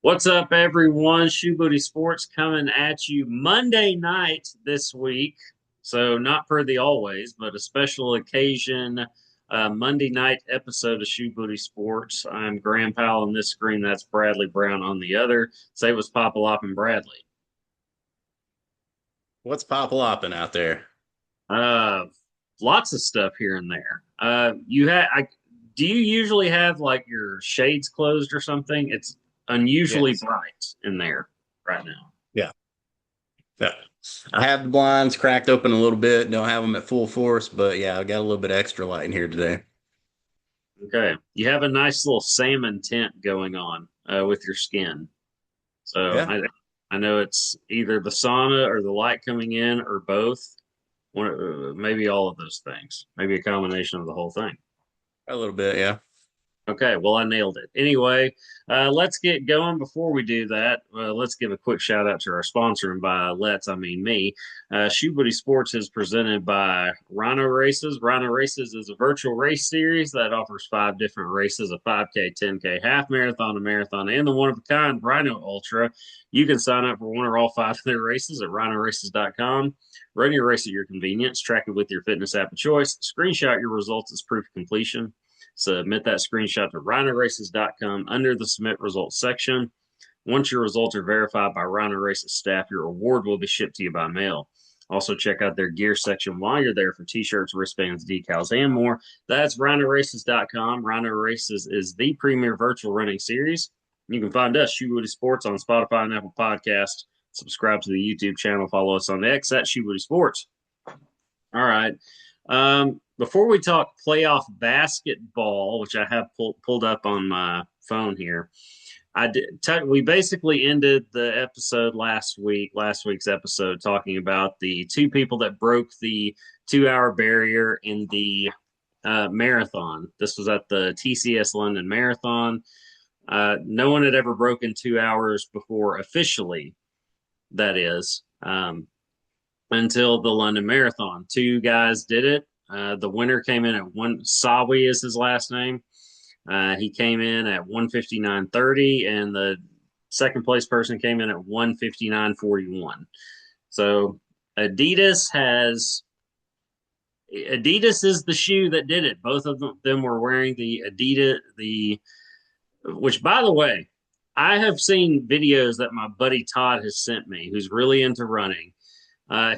What's up, everyone? Shoebooty Sports coming at you Monday night this week. So, not per the always, but a special occasion Monday night episode of Shoebooty Sports. I'm Graham Powell on this screen. That's Bradley Brown on the other. Say what's Papa and Bradley. What's pop-lopping out there? Uh, Lots of stuff here and there. Do you usually have like your shades closed or something? It's unusually Yes. bright in there right now. Yeah. Yeah. I have the blinds cracked open a little bit. Don't have them at full force, but yeah, I got a little bit extra light in here today. Okay. You have a nice little salmon tint going on with your skin. So Yeah. I know it's either the sauna or the light coming in or both. Maybe all of those things. Maybe a combination of the whole thing. A little bit, yeah. Okay, well, I nailed it. Anyway, let's get going. Before we do that, let's give a quick shout out to our sponsor, and by I mean me. Shoebooty Sports is presented by Rhino Races. Rhino Races is a virtual race series that offers 5 different races: a 5K, 10K, half marathon, a marathon, and the one of a kind Rhino Ultra. You can sign up for one or all 5 of their races at rhinoraces.com. Run your race at your convenience, track it with your fitness app of choice, screenshot your results as proof of completion. Submit that screenshot to rhinoraces.com under the submit results section. Once your results are verified by Rhino Races staff, your award will be shipped to you by mail. Also, check out their gear section while you're there for t-shirts, wristbands, decals, and more. That's rhinoraces.com. Rhino Races is the premier virtual running series. You can find us, Shoebooty Sports, on Spotify and Apple Podcasts. Subscribe to the YouTube channel. Follow us on X at Shoebooty Sports. All right. Before we talk playoff basketball, which I have pulled up on my phone here, we basically ended the episode last week's episode, talking about the two people that broke the 2 hour barrier in the marathon. This was at the TCS London Marathon. No one had ever broken 2 hours before officially, that is. Until the London Marathon. Two guys did it. The winner came in at Sawi is his last name. He came in at 1:59:30, and the second place person came in at 1:59:41. So Adidas has Adidas is the shoe that did it. Both of them were wearing the Adidas, which, by the way, I have seen videos that my buddy Todd has sent me, who's really into running.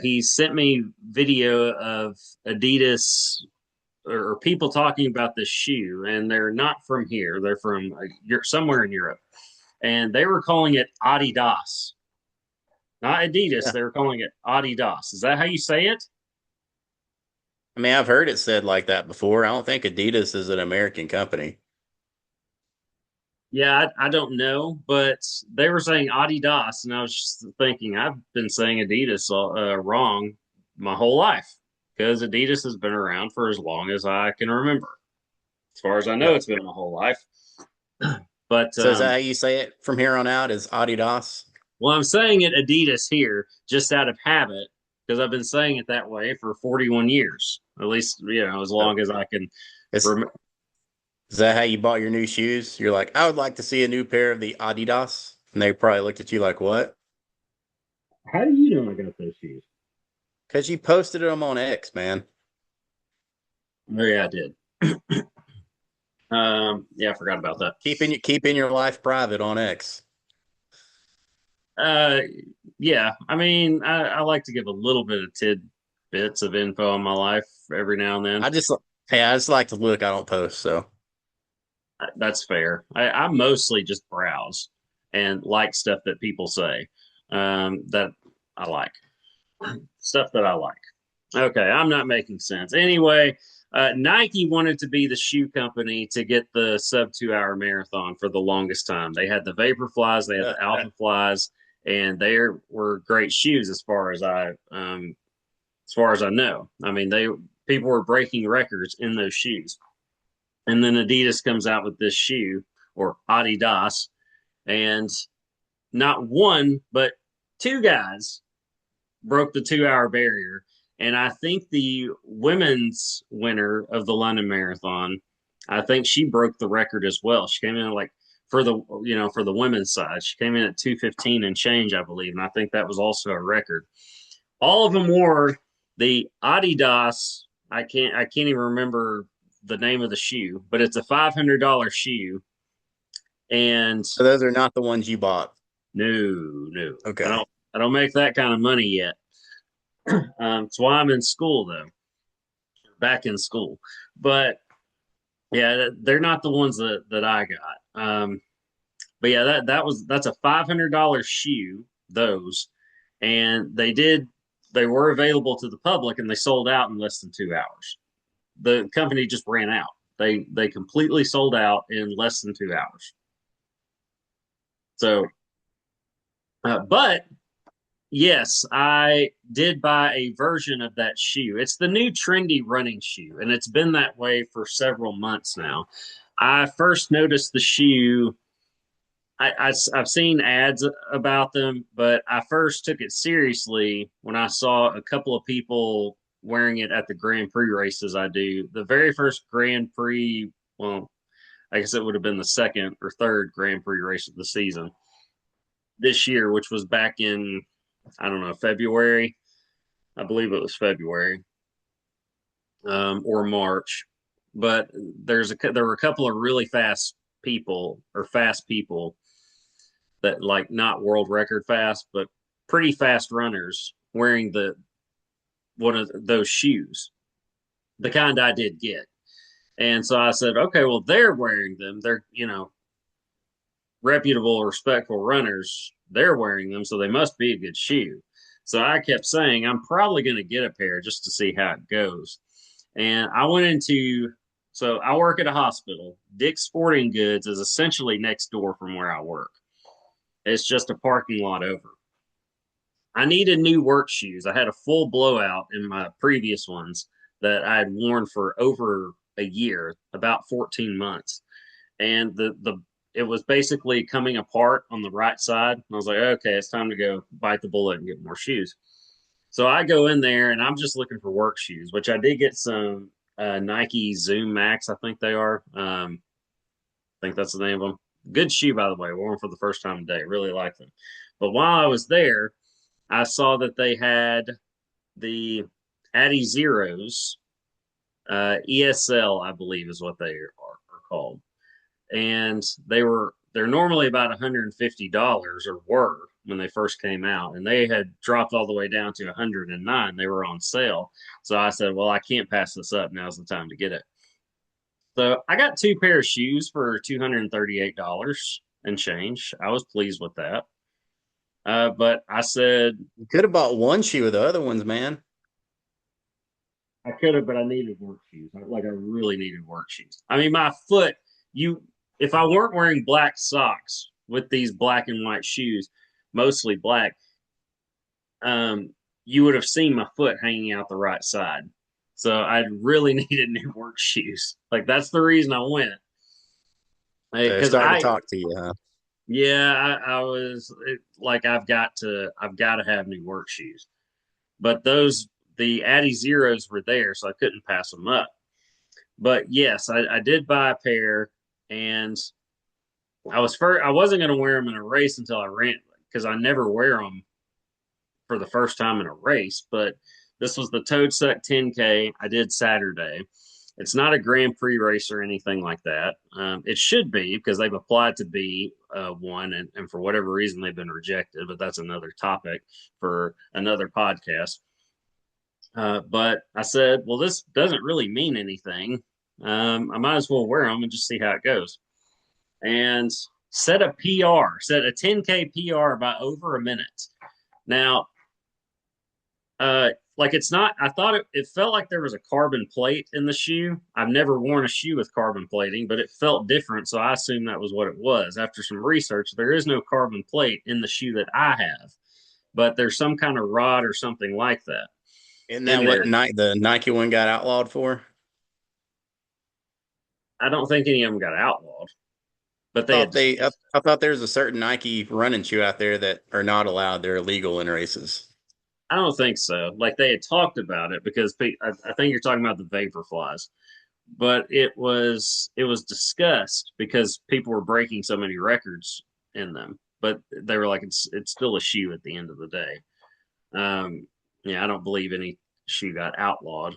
He sent me video of Adidas or people talking about this shoe, and they're not from here. They're from somewhere in Europe, and they were calling it Adidas, not Adidas. Yeah. They were calling it Adidas. Is that how you say it? I mean, I've heard it said like that before. I don't think Adidas is an American company. Yeah, I don't know, but they were saying Adidas, and I was just thinking I've been saying Adidas wrong my whole life because Adidas has been around for as long as I can remember. As far as I know, Yeah. it's been my whole life. But So is that how you say it from here on out is Adidas? well, I'm saying it Adidas here just out of habit because I've been saying it that way for 41 years, at least, as Uh, long as I can Is, remember. is that how you bought your new shoes? You're like, I would like to see a new pair of the Adidas. And they probably looked at you like, what? How do you know I got those shoes? Because you posted them on X, man. Oh, yeah, I did. Yeah, I forgot about that. Keeping your life private on X. Uh, yeah, I mean, I like to give a little bit of tidbits of info on my life every now and then. I just Hey, I just like to look. I don't post, so That's fair. I mostly just browse and like stuff that people say that I like, stuff that I like. Okay, I'm not making sense. Anyway, Nike wanted to be the shoe company to get the sub 2 hour marathon for the longest time. They had the Vapor Flies, they had the Alpha Flies, and they were great shoes as far as I know. I mean, they people were breaking records in those shoes. And then Adidas comes out with this shoe or Adidas, and not one but two guys broke the 2 hour barrier. And I think the women's winner of the London Marathon, I think she broke the record as well. She came in like for the for the women's side. She came in at 2:15 and change, I believe, and I think that was also a record. All of them wore the Adidas. I can't even remember the name of the shoe, but it's a $500 shoe. And So those are not the ones you bought. no, no, I Okay. don't. I don't make that kind of money yet. That's why I'm in school though, back in school. But yeah, they're not the ones that I got. But yeah, that's a $500 shoe. Those, and they were available to the public, and they sold out in less than 2 hours. The company just ran out. They completely sold out in less than 2 hours. So, but yes, I did buy a version of that shoe. It's the new trendy running shoe, and it's been that way for several months now. I first noticed the shoe. I've seen ads about them, but I first took it seriously when I saw a couple of people wearing it at the Grand Prix races I do. The very first Grand Prix, well, I guess it would have been the second or third Grand Prix race of the season this year, which was back in, I don't know, February. I believe it was February, or March. But there were a couple of really fast people that, like, not world record fast, but pretty fast runners wearing the one of those shoes, the kind I did get. And so I said, okay, well, they're wearing them. They're, reputable, respectful runners. They're wearing them, so they must be a good shoe. So I kept saying, I'm probably going to get a pair just to see how it goes. And I went into, so I work at a hospital. Dick's Sporting Goods is essentially next door from where I work. It's just a parking lot over. I needed new work shoes. I had a full blowout in my previous ones that I had worn for over a year, about 14 months. And the it was basically coming apart on the right side. And I was like, okay, it's time to go bite the bullet and get more shoes. So I go in there and I'm just looking for work shoes, which I did get some Nike Zoom Max, I think they are. I think that's the name of them. Good shoe, by the way. Wore them for the first time today. Really like them. But while I was there, I saw that they had the Addy Zeros, ESL, I believe is what they are called. And they're normally about $150, or were when they first came out, and they had dropped all the way down to 109. They were on sale. So I said, well, I can't pass this up. Now's the time to get it. So I got two pair of shoes for $238 and change. I was pleased with that. But I said, You could have bought one shoe of the other ones, man. I could have, but I needed work shoes. Like, I really needed work shoes. I mean, my foot, you, if I weren't wearing black socks with these black and white shoes, mostly black, you would have seen my foot hanging out the right side. So I really needed new work shoes. Like, that's the reason I went. They're Because starting to talk to you, huh? yeah, I was like, I've got to have new work shoes. But the Addy Zeros were there, so I couldn't pass them up. But yes, I did buy a pair, and I wasn't going to wear them in a race until I ran, because I never wear them for the first time in a race. But this was the Toad Suck 10K I did Saturday. It's not a Grand Prix race or anything like that. It should be, because they've applied to be one, and for whatever reason they've been rejected. But that's another topic for another podcast. But I said, well, this doesn't really mean anything. I might as well wear them and just see how it goes. And set a 10K PR by over a minute. Now, like, it's not, I thought it felt like there was a carbon plate in the shoe. I've never worn a shoe with carbon plating, but it felt different. So I assumed that was what it was. After some research, there is no carbon plate in the shoe that I have, but there's some kind of rod or something like that Isn't that in what there. The Nike one got outlawed for? I don't think any of them got outlawed, but they Thought had. they, I thought there's a certain Nike running shoe out there that are not allowed. They're illegal in races. I don't think so. Like, they had talked about it, because I think you're talking about the Vaporflies. but it was discussed because people were breaking so many records in them. But they were like, it's still a shoe at the end of the day. Yeah, I don't believe any shoe got outlawed.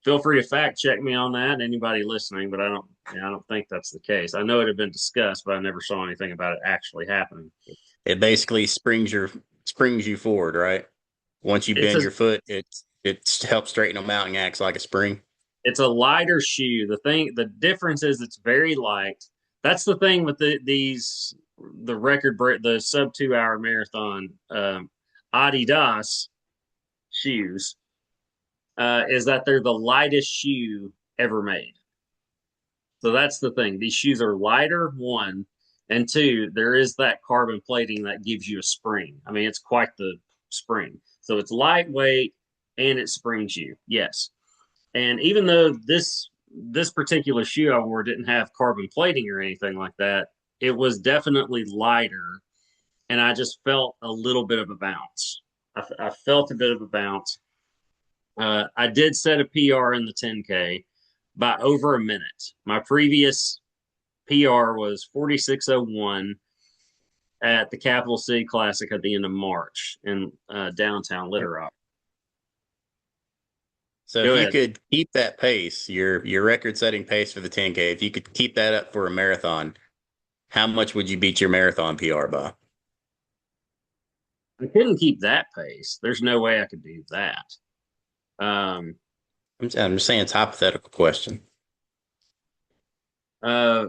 Feel free to fact check me on that, anybody listening, but I don't think that's the case. I know it had been discussed, but I never saw anything about it actually happening. It basically springs you forward, right? Once you It's bend a your foot, it helps straighten them out and acts like a spring. it's a lighter shoe. The difference is it's very light. That's the thing with the record break, the sub 2 hour marathon Adidas shoes, is that they're the lightest shoe ever made. So that's the thing. These shoes are lighter, one, and two, there is that carbon plating that gives you a spring. I mean, it's quite the spring. So it's lightweight and it springs you. Yes. And even though this particular shoe I wore didn't have carbon plating or anything like that, it was definitely lighter, and I just felt a little bit of a bounce. I felt a bit of a bounce. I did set a PR in the 10K by over a minute. My previous PR was 46:01 at the Capital City Classic at the end of March in downtown Little Rock. So if Go you ahead. could keep that pace, your record setting pace for the 10K, if you could keep that up for a marathon, how much would you beat your marathon PR by? I couldn't keep that pace. There's no way I could do that. Um, I'm just saying it's a hypothetical question. uh,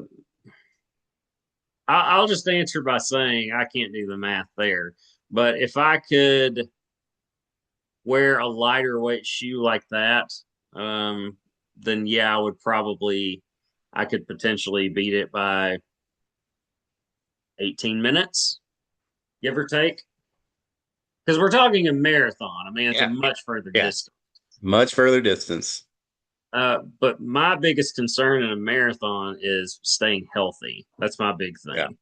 I'll just answer by saying I can't do the math there. But if I could wear a lighter weight shoe like that, um, then yeah, I could potentially beat it by 18 minutes, give or take. Because we're talking a marathon. I mean, it's a Yeah. much further Yeah. distance. Much further distance. But my biggest concern in a marathon is staying healthy. That's my big Yeah. thing.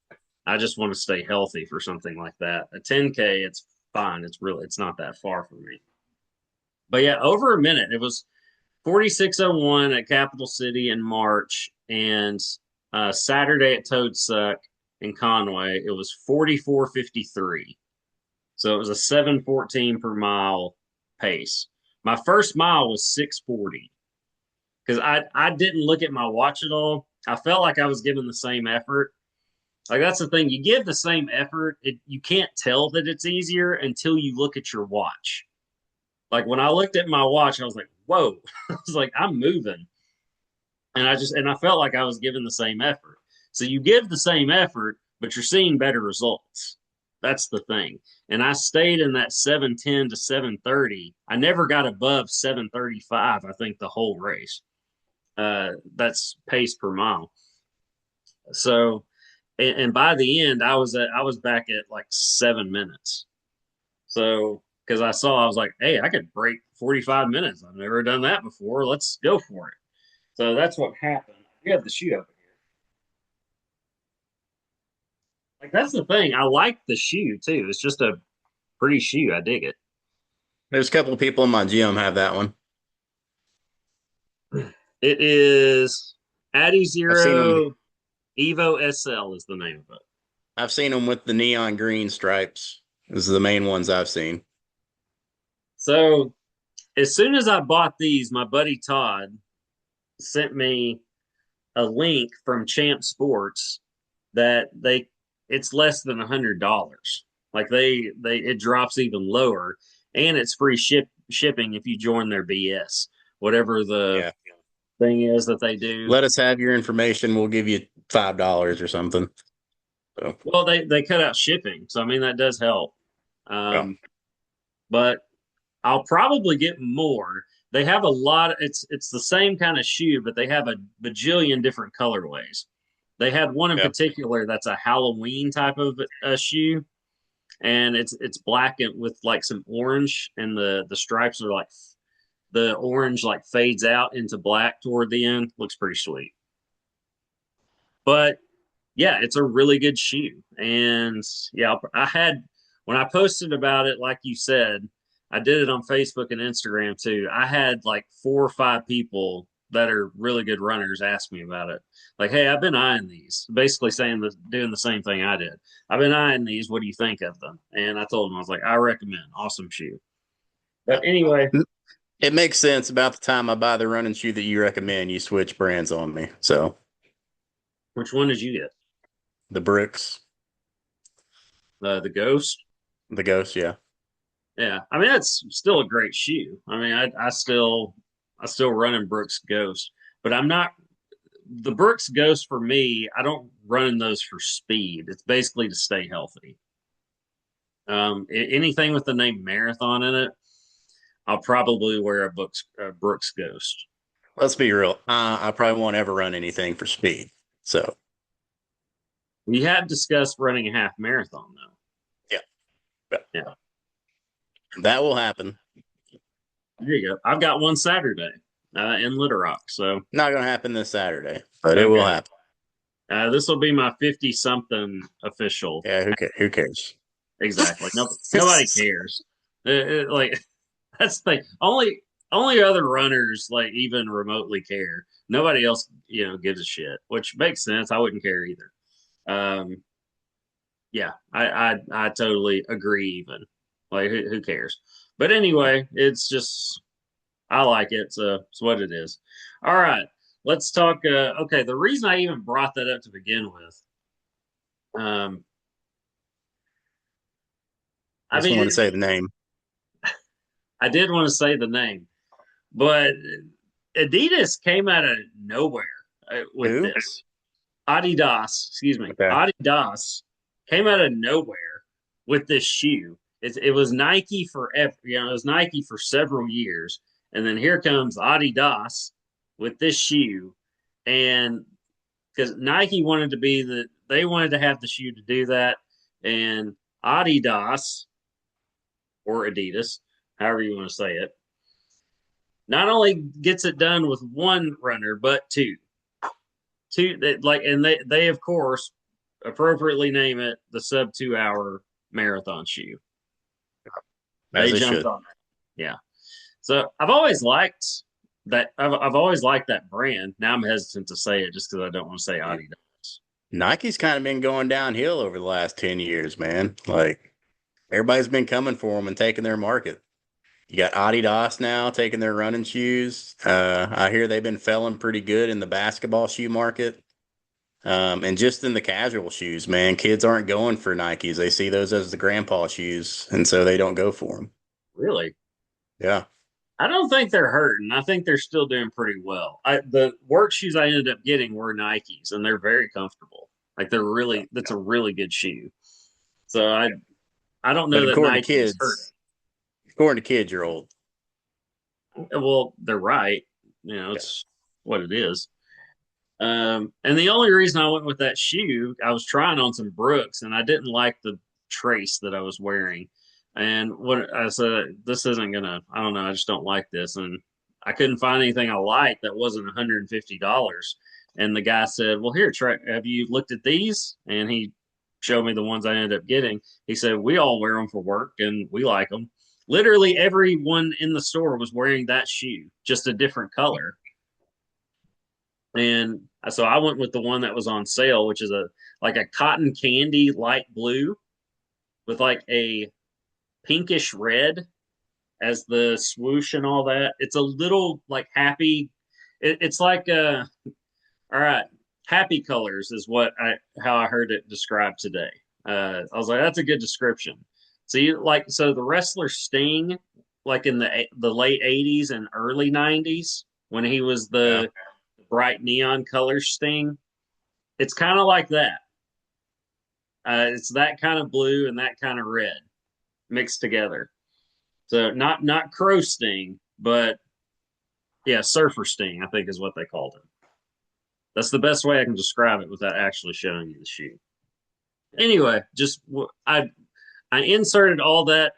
I just want to stay healthy for something like that. A 10K, it's fine. It's not that far from me. But yeah, over a minute. It was 46:01 at Capital City in March, and Saturday at Toad Suck in Conway, it was 44:53. So it was a 7:14 per mile pace. My first mile was 6:40 because I didn't look at my watch at all. I felt like I was giving the same effort. Like that's the thing, you give the same effort, you can't tell that it's easier until you look at your watch. Like when I looked at my watch, I was like, "Whoa!" I was like, "I'm moving," and I felt like I was giving the same effort. So you give the same effort, but you're seeing better results. That's the thing. And I stayed in that 7:10 to 7:30. I never got above 7:35. I think the whole race. That's pace per mile. So, and by the end, I was back at like 7 minutes. So, because I was like, hey, I could break 45 minutes. I've never done that before. Let's go for it. So that's what happened. We have the shoe over here. Like that's the thing. I like the shoe too. It's just a pretty shoe. I dig it. There's a couple of people in my gym have that one. It is Addy I've seen them. Zero Evo SL is the name of it. I've seen them with the neon green stripes. Those are the main ones I've seen. So as soon as I bought these, my buddy Todd sent me a link from Champ Sports that it's less than $100. Like it drops even lower, and it's free shipping if you join their BS, whatever the Yeah. thing is that they do. Let us have your information. We'll give you $5 or something. So, Well, they cut out shipping, so I mean that does help. yeah. Um, but I'll probably get more. They have a lot. It's the same kind of shoe, but they have a bajillion different colorways. They had one in Yeah. particular that's a Halloween type of shoe, and it's black and with like some orange, and the stripes are like the orange like fades out into black toward the end. Looks pretty sweet. But yeah, it's a really good shoe. And yeah, I had when I posted about it, like you said, I did it on Facebook and Instagram too. I had like 4 or 5 people that are really good runners ask me about it. Like, hey, I've been eyeing these, basically saying doing the same thing I did. I've been eyeing these. What do you think of them? And I told them, I was like, I recommend. Awesome shoe. But anyway, It makes sense. About the time I buy the running shoe that you recommend, you switch brands on me. So which one did you get? the bricks, The Ghost. the ghost, yeah. Yeah, I mean that's still a great shoe. I mean, I still run in Brooks Ghost, but I'm not the Brooks Ghost for me. I don't run in those for speed. It's basically to stay healthy. Anything with the name Marathon in it, I'll probably wear Brooks Ghost. Let's be real. I probably won't ever run anything for speed. So We have discussed running a half marathon though. yeah, but Yeah, that will happen. there you go. I've got one Saturday in Little Rock, so Not going to happen this Saturday, but it will okay. happen. This will be my 50 something official. Yeah, who cares? Exactly. No, nobody cares. Like that's the thing. Only other runners like even remotely care. Nobody else, gives a shit, which makes sense. I wouldn't care either. Um, yeah, I totally agree. Even like who cares? But anyway, it's just I like it, so it's what it is. All right, let's talk. Okay, the reason I even brought that up to begin with, um, I Just want to mean, say the name. I did want to say the name, but Adidas came out of nowhere with Who? this. Adidas, excuse me, Okay. Adidas came out of nowhere with this shoe. It was Nike forever, it was Nike for several years, and then here comes Adidas with this shoe, and because Nike wanted to they wanted to have the shoe to do that, and Adidas or Adidas, however you want to say it, not only gets it done with one runner, but two like, and they of course appropriately name it the sub 2 hour marathon shoe. As They they jumped should. on it. Yeah. So I've always liked that. I've always liked that brand. Now I'm hesitant to say it just because I don't want to say Adidas. Nike's kind of been going downhill over the last 10 years, man. Like everybody's been coming for them and taking their market. You got Adidas now taking their running shoes. I hear they've been felling pretty good in the basketball shoe market. And just in the casual shoes, man, kids aren't going for Nikes. They see those as the grandpa shoes, and so they don't go for them. Really, Yeah. I don't think they're hurting. I think they're still doing pretty well. The work shoes I ended up getting were Nikes, and they're very comfortable. Like that's a really good shoe. So I don't But know that Nike's hurting. according to kids, you're old. Well, they're right. Yeah. It's what it is. And the only reason I went with that shoe, I was trying on some Brooks, and I didn't like the trace that I was wearing. And what I said, this isn't gonna. I don't know. I just don't like this, and I couldn't find anything I liked that wasn't $150. And the guy said, "Well, here, try. Have you looked at these?" And he showed me the ones I ended up getting. He said, "We all wear them for work, and we like them." Literally everyone in the store was wearing that shoe, just a different color. And so I went with the one that was on sale, which is a cotton candy light blue with like a pinkish red as the swoosh and all that. It's a little like happy. It's like all right, happy colors is how I heard it described today. I was like, that's a good description. So the wrestler Sting, like in the late '80s and early '90s, when he was Yeah. the bright neon color Sting, it's kind of like that. It's that kind of blue and that kind of red mixed together. So not crow sting, but yeah, surfer sting, I think is what they called it. That's the best way I can describe it without actually showing you the shoe. Anyway, just I inserted all that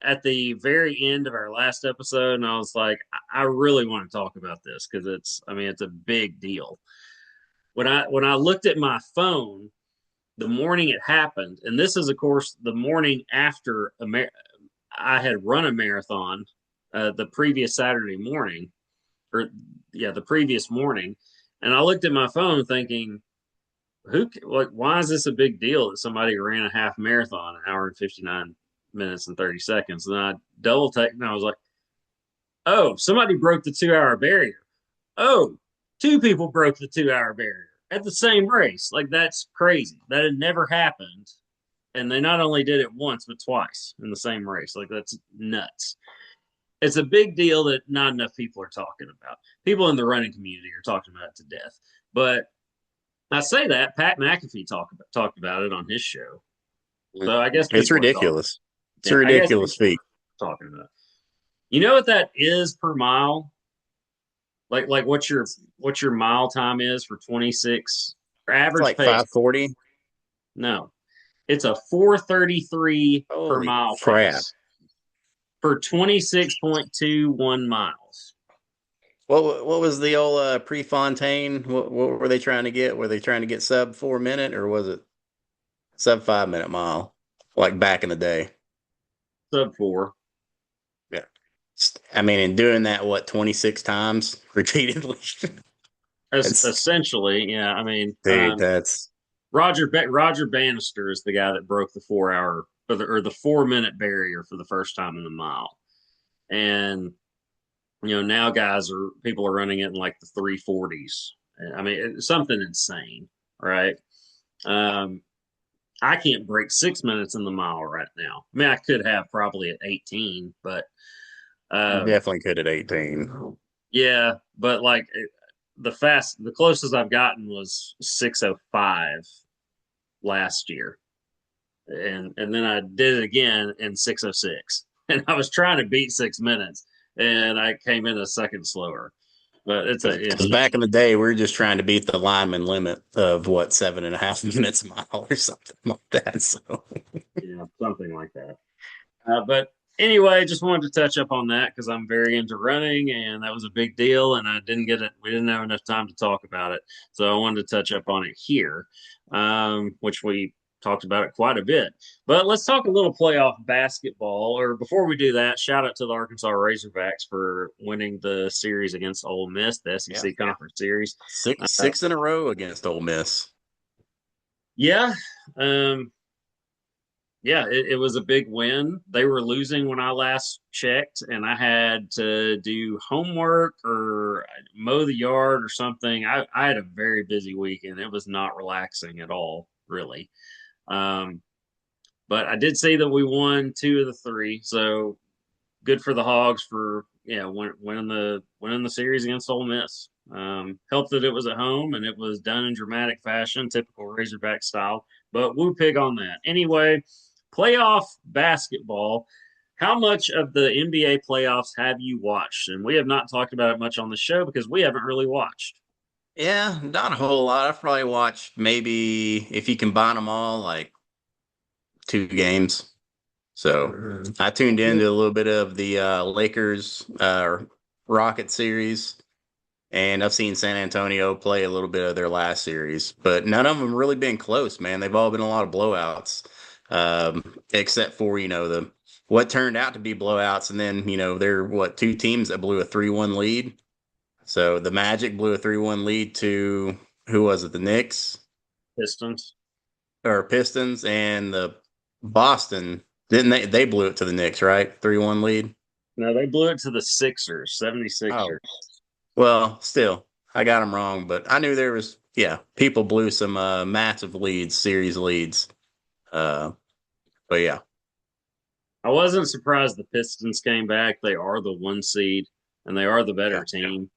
at the very end of our last episode, and I was like, I really want to talk about this because it's a big deal. When I looked at my phone the morning it happened, and this is of course the morning after I had run a marathon the previous Saturday morning, or the previous morning, and I looked at my phone thinking, like, why is this a big deal that somebody ran a half marathon, an hour and 59 minutes and 30 seconds? And I double take, and I was like, oh, somebody broke the 2 hour barrier. Oh, two people broke the 2 hour barrier at the same race. Like, that's crazy. That had never happened. And they not only did it once, but twice in the same race. Like, that's nuts. It's a big deal that not enough people are talking about. People in the running community are talking about it to death. But I say that Pat McAfee talked about it on his show. So I guess It's people are talking. ridiculous. It's a Yeah, I guess ridiculous people feat. are talking about it. You know what that is per mile? Like what's your mile time is for 26 or It's average like pace? 540. No, it's a 4:33 per Holy mile crap. pace for 26.21 miles. What was the old Prefontaine? What were they trying to get? Were they trying to get sub 4 minute or was it sub 5 minute mile? Like back in the day. Sub four. Yeah. I mean, in doing that, what, 26 times repeatedly? It's Essentially, yeah. I mean, dude, that's Roger Bannister is the guy that broke the 4 hour or the 4 minute barrier for the first time in the mile, and now people are running it in like the 340s. I mean, it's something insane, right? Um, I can't break 6 minutes in the mile right now. I mean, I could have probably at 18, but um, definitely good at 18. yeah, but like the closest I've gotten was 6:05 last year, and then I did it again in 6:06, and I was trying to beat 6 minutes, and I came in a second slower. But it's a yeah, Because back in the day, we were just trying to beat the lineman limit of what, 7.5 minutes a mile or something like that. So yeah, something like that. But anyway, just wanted to touch up on that because I'm very into running, and that was a big deal. And I didn't get it. We didn't have enough time to talk about it, so I wanted to touch up on it here, which we talked about it quite a bit. But let's talk a little playoff basketball. Or before we do that, shout out to the Arkansas Razorbacks for winning the series against Ole Miss, the yeah, SEC Conference Series. Uh, six in a row against Ole Miss. yeah, um, yeah, it was a big win. They were losing when I last checked, and I had to do homework or mow the yard or something. I had a very busy weekend. It was not relaxing at all, really. Um, but I did see that we won two of the three, so good for the Hogs for winning the series against Ole Miss. Helped that it was at home and it was done in dramatic fashion, typical Razorback style. But woo pig on that. Anyway, playoff basketball. How much of the NBA playoffs have you watched? And we have not talked about it much on the show because we haven't really watched. Yeah, not a whole lot. I've probably watched maybe, if you combine them all, like 2 games. So I tuned into a little bit of the Lakers Rocket series, and I've seen San Antonio play a little bit of their last series, but none of them really been close, man. They've all been a lot of blowouts, except for the what turned out to be blowouts, and then there are what, two teams that blew a 3-1 lead. So the Magic blew a 3-1 lead to, who was it? The Knicks Pistons. or Pistons, and the Boston, didn't they blew it to the Knicks, right? 3-1 lead. No, they blew it to the Sixers, Oh, 76ers. well, still, I got them wrong, but I knew there was, yeah, people blew some massive leads, series leads. Uh, but yeah, I wasn't surprised the Pistons came back. They are the 1 seed and they are the yeah, better team.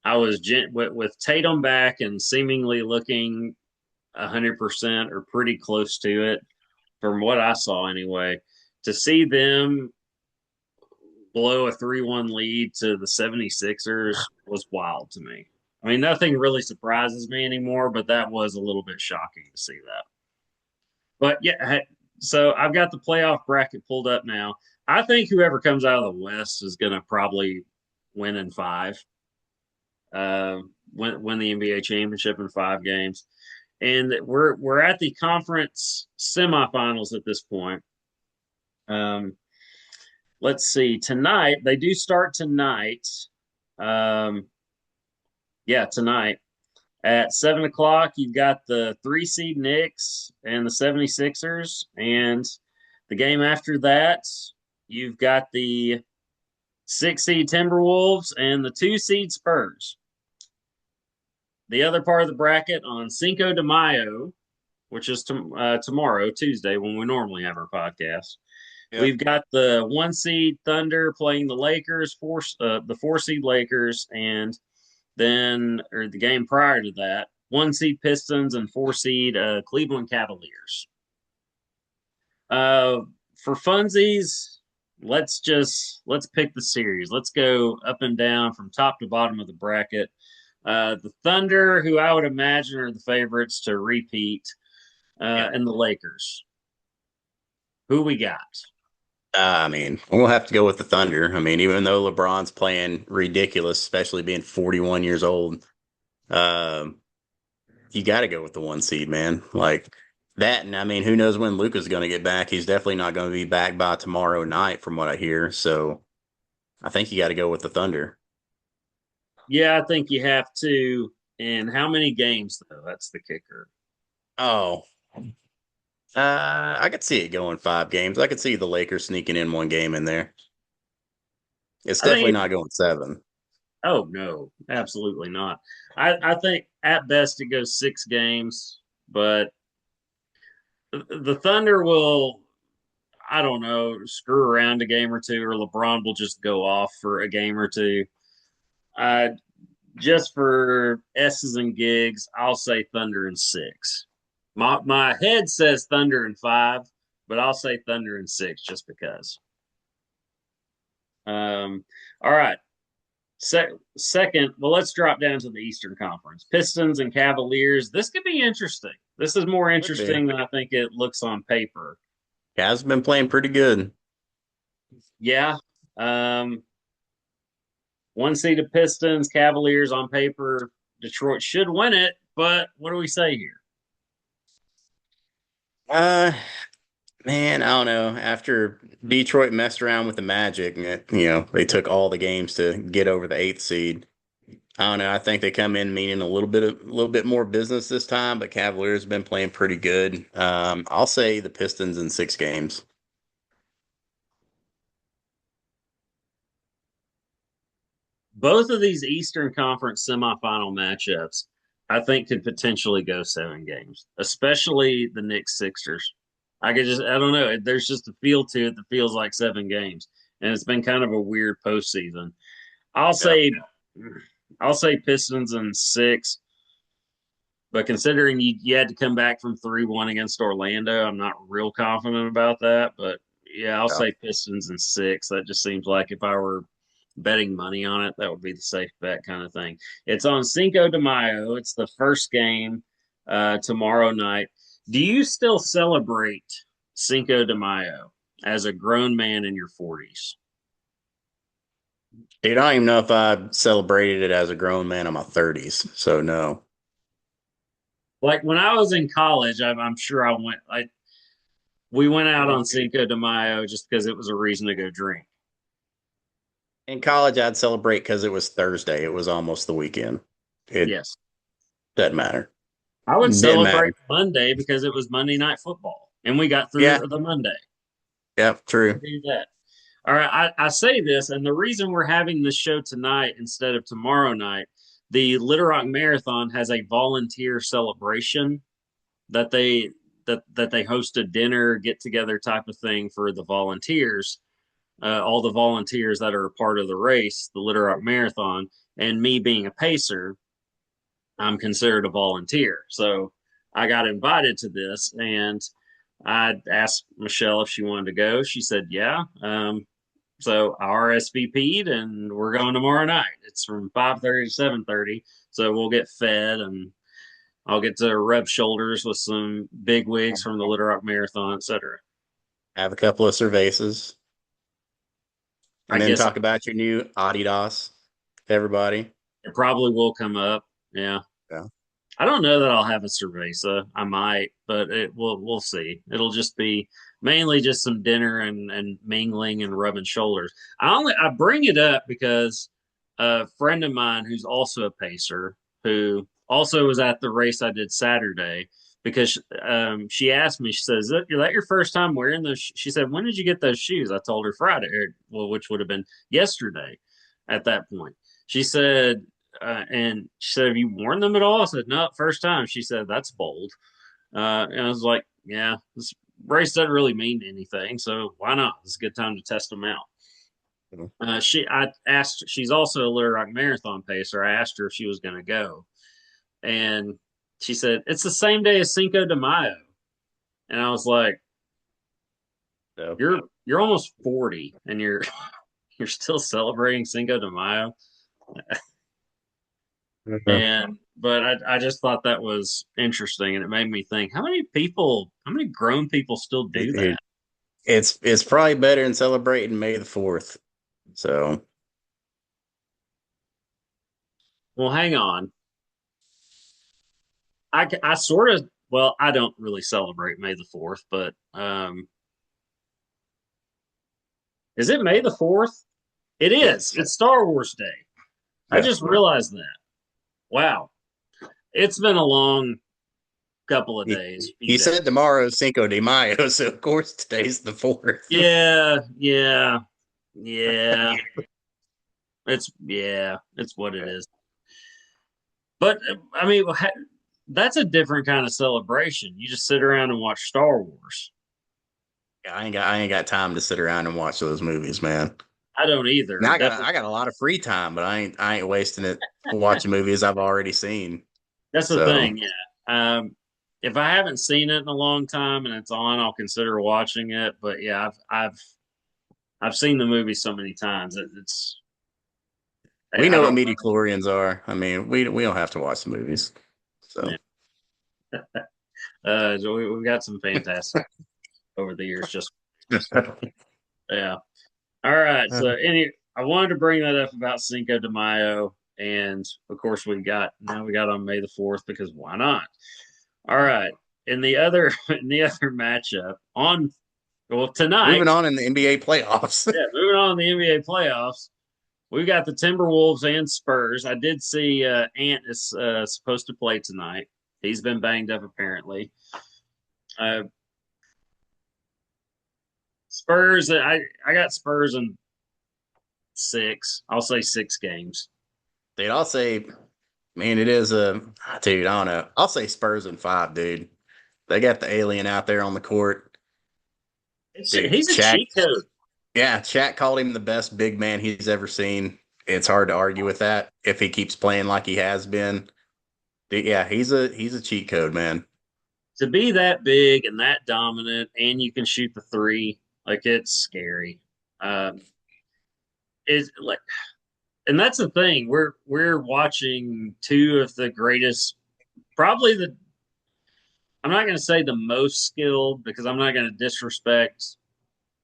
I was with Tatum back and seemingly looking 100% or pretty close to it from what I saw anyway. To see them blow a 3-1 lead to the 76ers was wild to me. I mean, nothing really surprises me anymore, but that was a little bit shocking to see that. But yeah, so I've got the playoff bracket pulled up now. I think whoever comes out of the West is going to probably win in five, win the NBA championship in 5 games. And we're at the conference semifinals at this point. Um, let's see. Tonight they do start tonight. Um, Yeah, tonight. At 7 o'clock, you've got the 3 seed Knicks and the 76ers. And the game after that, you've got the 6 seed Timberwolves and the 2 seed Spurs. The other part of the bracket on Cinco de Mayo, which is tomorrow, Tuesday, when we normally have our podcast. Yep. We've got the 1 seed Thunder playing the Lakers, the 4 seed Lakers, and then, or the game prior to that, 1 seed Pistons and 4 seed Cleveland Cavaliers. Uh, for funsies, let's pick the series. Let's go up and down from top to bottom of the bracket. The Thunder, who I would imagine are the favorites to repeat, Yep. and the Lakers. Who we got? I mean, we'll have to go with the Thunder. I mean, even though LeBron's playing ridiculous, especially being 41 years old, um, you got to go with the 1 seed, man. Like that. And I mean, who knows when Luka's going to get back? He's definitely not going to be back by tomorrow night, from what I hear. So I think you got to go with the Thunder. Yeah, I think you have to. And how many games, though? That's the kicker. Oh, I could see it going 5 games. I could see the Lakers sneaking in 1 game in there. It's I definitely think, not going 7. oh, no, absolutely not. I think at best it goes 6 games, but the Thunder will, I don't know, screw around a game or two, or LeBron will just go off for a game or two. Uh, just for S's and gigs, I'll say Thunder in 6. My head says Thunder in 5, but I'll say Thunder in 6 just because. All right. Second, well, let's drop down to the Eastern Conference. Pistons and Cavaliers. This could be interesting. This is more Could be. interesting than I think it looks on paper. Cavs have been playing pretty good. Yeah. Um, 1 seed Pistons, Cavaliers on paper. Detroit should win it, but what do we say here? Uh, Man, I don't know. After Detroit messed around with the Magic, and they took all the games to get over the 8th seed. I don't know. I think they come in meaning a little bit more business this time, but Cavaliers have been playing pretty good. I'll say the Pistons in 6 games. Both of these Eastern Conference semifinal matchups, I think, could potentially go 7 games, especially the Knicks Sixers. I don't know. There's just a feel to it that feels like 7 games, and it's been kind of a weird postseason. I'll Yeah. say, I'll say Pistons in 6, but considering you had to come back from 3-1 against Orlando, I'm not real confident about that. But yeah, I'll Yeah. say Pistons in 6. That just seems like if I were betting money on it, that would be the safe bet kind of thing. It's on Cinco de Mayo. It's the first game tomorrow night. Do you still celebrate Cinco de Mayo as a grown man in your 40s? Dude, I don't even know if I celebrated it as a grown man in my 30s. So no. Like when I was in college, I'm sure I went. We went out on Cinco de Mayo just because it was a reason to go drink. In college, I'd celebrate because it was Thursday. It was almost the weekend. It Yes, doesn't matter. I would Didn't matter. celebrate Monday because it was Monday Night Football, and we got Yeah. through the Monday. Yeah. True. Do that. All right, I say this, and the reason we're having this show tonight instead of tomorrow night, the Little Rock Marathon has a volunteer celebration that they host a dinner get together type of thing for the volunteers, all the volunteers that are a part of the race, the Little Rock Marathon, and me being a pacer, I'm considered a volunteer. So I got invited to this, and I asked Michelle if she wanted to go. She said, yeah. So I RSVP'd and we're going tomorrow night. It's from 5:30 to 7:30. So we'll get fed and I'll get to rub shoulders with some big wigs from the Little Rock Marathon, etc. Have a couple of cervezas. I And then guess talk about your new Adidas to everybody. it probably will come up. Yeah. Yeah. I don't know that I'll have a cerveza. I might, but we'll see. It'll just be mainly just some dinner and mingling and rubbing shoulders. I bring it up because a friend of mine who's also a pacer, who also was at the race I did Saturday, because she asked me, she says, is that your first time wearing those? She said, when did you get those shoes? I told her Friday, well, which would have been yesterday at that point. She said, and she said, have you worn them at all? I said, no, first time. She said, that's bold. And I was like, yeah, this race doesn't really mean anything. So why not? It's a good time to test them out. I asked, she's also a Little Rock Marathon pacer. I asked her if she was going to go. And she said, it's the same day as Cinco de Mayo. And I was like, So, you're almost 40 and you're still celebrating Cinco de Mayo. mhm. And but I just thought that was interesting, and it made me think, how many grown people still do that? It- it's probably better than celebrating May the 4th. So Well, hang on. I sort of, well, I don't really celebrate May the 4th, but is it May the 4th? It is. yes, It's Star Wars Day. I yeah. just realized that. Wow. It's been a long couple of You, days, few you days. said tomorrow's Cinco de Mayo, so of course today's the 4th. Yeah, yeah, yeah. It's what it is. But I mean, that's a different kind of celebration. You just sit around and watch Star Wars. I ain't got time to sit around and watch those movies, man. I don't either. Now Definitely, I got a lot of free time, but I ain't wasting it watching movies I've already seen. that's the So thing. Yeah. If I haven't seen it in a long time and it's on, I'll consider watching it. But yeah, I've seen the movie so many times that it's we I know what don't. midichlorians are. I mean, we don't have to watch the movies. So Yeah. So we've got some fantastic over the years. Just yeah. All right. So I wanted to bring that up about Cinco de Mayo, and of course we got on May the 4th because why not? All right. In the other in the other matchup on well moving tonight, on in the NBA playoffs. yeah, moving on to the NBA playoffs, we got the Timberwolves and Spurs. I did see Ant is supposed to play tonight. He's been banged up apparently. Uh, Spurs, I got Spurs in six. I'll say 6 games. Dude, I'll say, man, it is a dude. I don't know. I'll say Spurs in 5, dude. They got the alien out there on the court, dude. He's a Shaq, cheat code. yeah, Shaq called him the best big man he's ever seen. It's hard to argue with that if he keeps playing like he has been. Dude, yeah, he's a cheat code, man. To be that big and that dominant, and you can shoot the three, like it's scary. Um, is like, and that's the thing. We're watching two of the greatest, probably the. I'm not going to say the most skilled because I'm not going to disrespect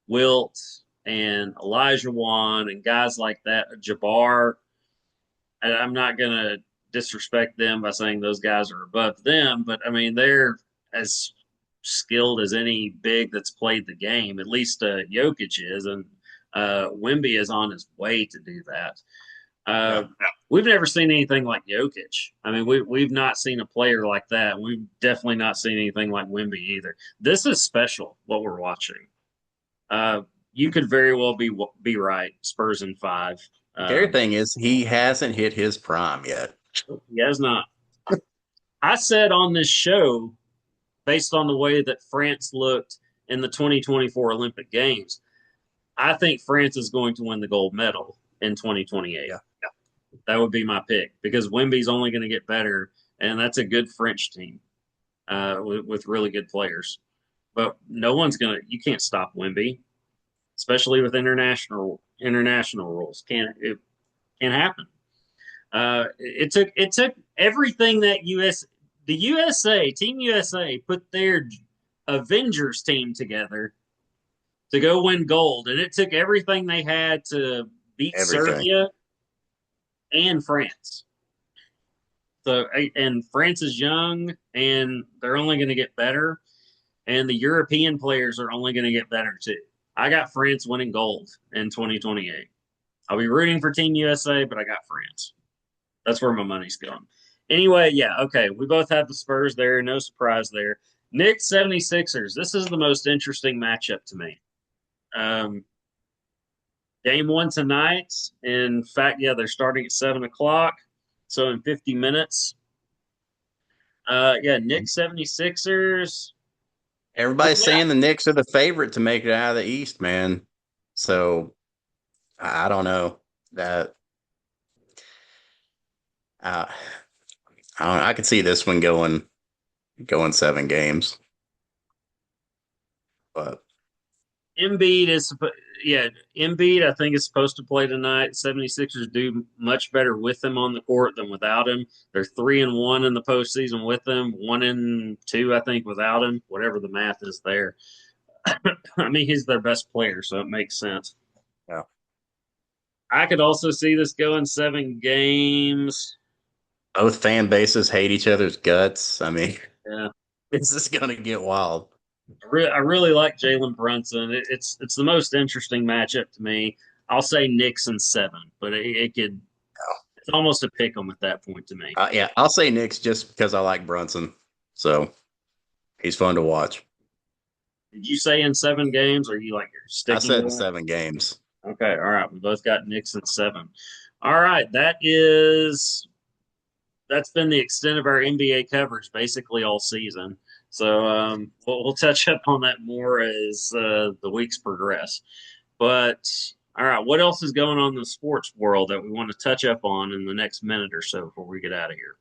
Wilt and Elijah Wan and guys like that. Jabbar. I'm not going to disrespect them by saying those guys are above them, but I mean they're as skilled as any big that's played the game. At least Jokic is, and Wemby is on his way to do that. Uh, Yeah. we've never seen anything like Jokic. I mean, we've not seen a player like that. We've definitely not seen anything like Wemby either. This is special what we're watching. You could very well be right. Spurs in 5. Scary Um, thing is he hasn't hit his prime yet. he has not. I said on this show, based on the way that France looked in the 2024 Olympic Games, I think France is going to win the gold medal in 2028. Yeah. That would be my pick because Wemby's only going to get better, and that's a good French team with really good players. But no one's gonna. You can't stop Wemby, especially with international rules. Can't happen. It took everything that the USA Team USA put their Avengers team together to go win gold, and it took everything they had to beat Everything. Serbia and France. So and France is young, and they're only going to get better, and the European players are only going to get better too. I got France winning gold in 2028. I'll be rooting for Team USA, but I got France. That's where my money's going. Anyway, yeah, okay. We both have the Spurs there. No surprise there. Knicks 76ers. This is the most interesting matchup to me. Um, game one tonight. In fact, yeah, they're starting at 7 o'clock. So in 50 minutes. Yeah, Knicks 76ers. Everybody's saying the Knicks are the favorite to make it out of the East, man. So I don't know that. Uh, I could see this one going 7 games, but Embiid is, yeah, Embiid, I think, is supposed to play tonight. 76ers do much better with him on the court than without him. They're 3-1 in the postseason with him, 1-2, I think, without him, whatever the math is there. I mean, he's their best player, so it makes sense. yeah. I could also see this going 7 games. Both fan bases hate each other's guts. I mean, Yeah. this is gonna get wild. I really like Jalen Brunson. It's the most interesting matchup to me. I'll say Knicks in 7, but it could it's almost a pick 'em at that point to me. Yeah, I'll say Knicks just because I like Brunson. So he's fun to watch. Did you say in 7 games, or you like you're I sticking said in with it? 7 games. Okay, all right. We both got Knicks in 7. All right, that's been the extent of our NBA coverage basically all season. So we'll touch up on that more as the weeks progress. But all right, what else is going on in the sports world that we want to touch up on in the next minute or so before we get out of here?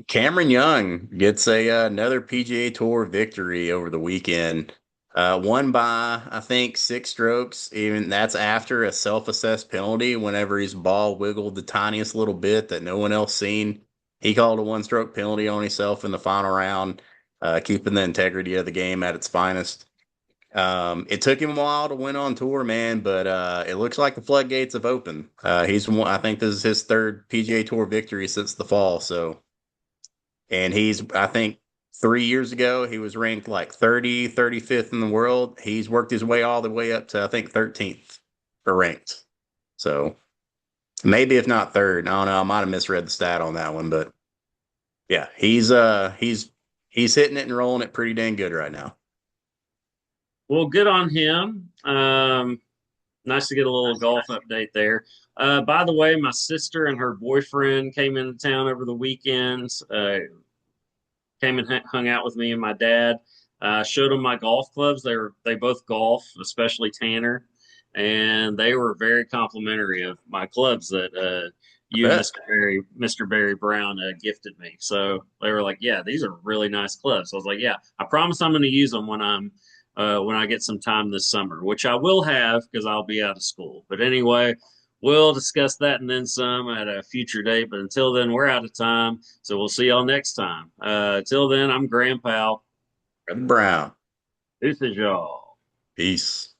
Cameron Young gets another PGA Tour victory over the weekend. Won by I think 6 strokes. Even that's after a self-assessed penalty. Whenever his ball wiggled the tiniest little bit that no one else seen, he called a 1-stroke penalty on himself in the final round, keeping the integrity of the game at its finest. It took him a while to win on tour, man, but it looks like the floodgates have opened. He's won, I think this is his third PGA Tour victory since the fall. So, and I think 3 years ago, he was ranked like 35th in the world. He's worked his way all the way up to, I think, 13th for ranked. So maybe if not third, I don't know. I might have misread the stat on that one, but yeah, he's hitting it and rolling it pretty dang good right now. Well, good on him. Nice to get a little golf update there. By the way, my sister and her boyfriend came into town over the weekend. Came and hung out with me and my dad. Showed them my golf clubs. They both golf, especially Tanner, and they were very complimentary of my clubs that I you, bet. Mr. Barry Brown, gifted me. So they were like, "Yeah, these are really nice clubs." I was like, "Yeah, I promise I'm going to use them when I get some time this summer, which I will have because I'll be out of school." But anyway, we'll discuss that and then some at a future date. But until then, we're out of time. So we'll see y'all next time. Till then, I'm Grandpal. Brother Brown. This is y'all. Peace.